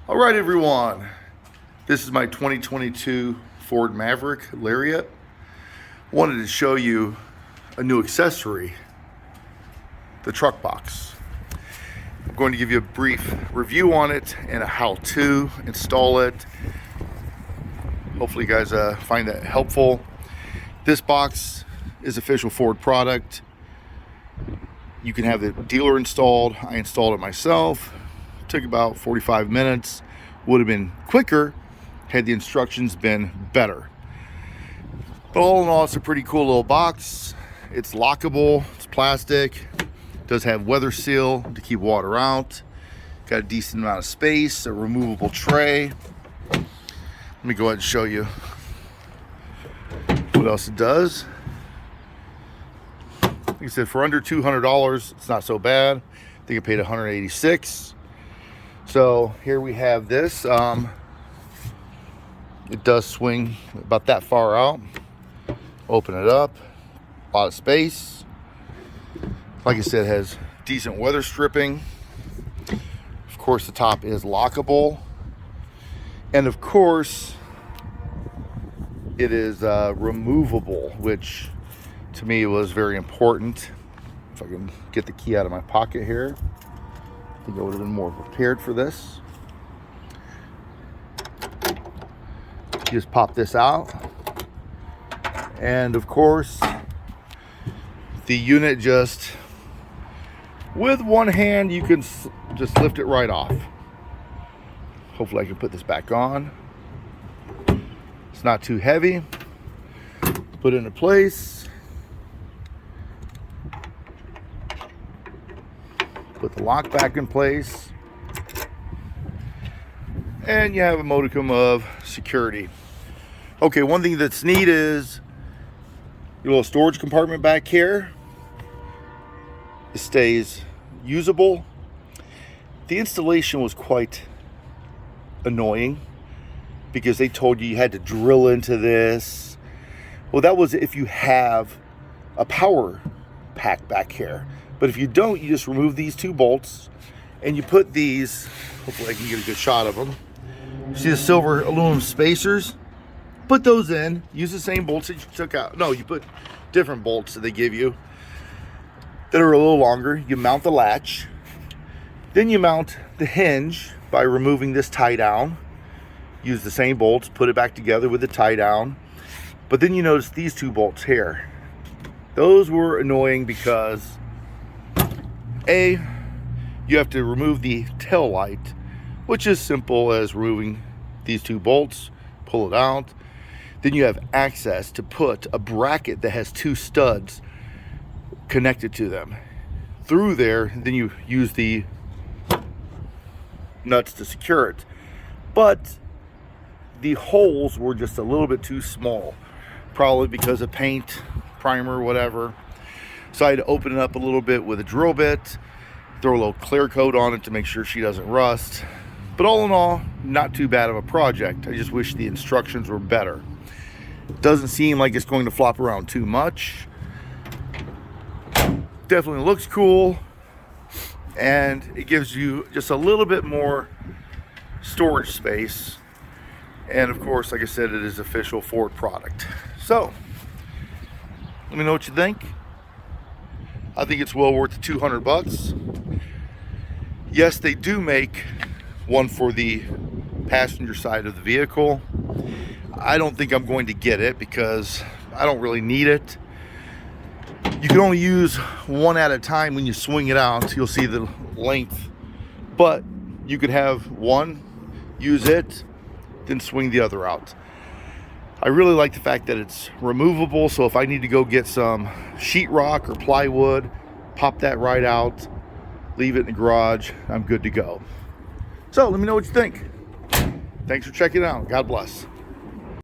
All right, everyone. This is my 2022 Ford Maverick Lariat. Wanted to show you a new accessory, the truck box. I'm going to give you a brief review on it and a how to install it. Hopefully you guys find that helpful. This box is official Ford product. You can have the dealer installed. I installed it myself. Took about 45 minutes. Would have been quicker had the instructions been better. But all in all, it's a pretty cool little box. It's lockable, it's plastic, does have weather seal to keep water out, got a decent amount of space, a removable tray. Let me go ahead and show you what else it does. Like I said, for under $200, it's not so bad. I think I paid $186. So here we have this. It does swing about that far out. Open it up, a lot of space. Like I said, it has decent weather stripping. Of course, the top is lockable. And of course, it is removable, which to me was very important. If I can get the key out of my pocket here. I think I would have been more prepared for this. You just pop this out. And of course, the unit just, with one hand, you can just lift it right off. Hopefully I can put this back on. It's not too heavy. Put it into place. Put the lock back in place. And you have a modicum of security. Okay, one thing that's neat is your little storage compartment back here. It stays usable. The installation was quite annoying because they told you had to drill into this. Well, that was if you have a power pack back here. But if you don't, you just remove these two bolts and you put these, hopefully I can get a good shot of them. See the silver aluminum spacers? Put those in, use the same bolts that you took out. No, you put different bolts that they give you that are a little longer. You mount the latch. Then you mount the hinge by removing this tie down. Use the same bolts, put it back together with the tie down. But then you notice these two bolts here. Those were annoying because A, you have to remove the tail light, which is simple as removing these two bolts, pull it out. Then you have access to put a bracket that has two studs connected to them. Through there, then you use the nuts to secure it. But the holes were just a little bit too small, probably because of paint, primer, whatever. So I had to open it up a little bit with a drill bit, throw a little clear coat on it to make sure she doesn't rust. But all in all, not too bad of a project. I just wish the instructions were better. Doesn't seem like it's going to flop around too much. Definitely looks cool. And it gives you just a little bit more storage space. And of course, like I said, it is official Ford product. So, let me know what you think. I think it's well worth the 200 bucks. Yes, they do make one for the passenger side of the vehicle. I don't think I'm going to get it because I don't really need it. You can only use one at a time when you swing it out. You'll see the length. But you could have one, use it, then swing the other out. I really like the fact that it's removable, so if I need to go get some sheetrock or plywood, pop that right out, leave it in the garage, I'm good to go. So let me know what you think. Thanks for checking it out. God bless.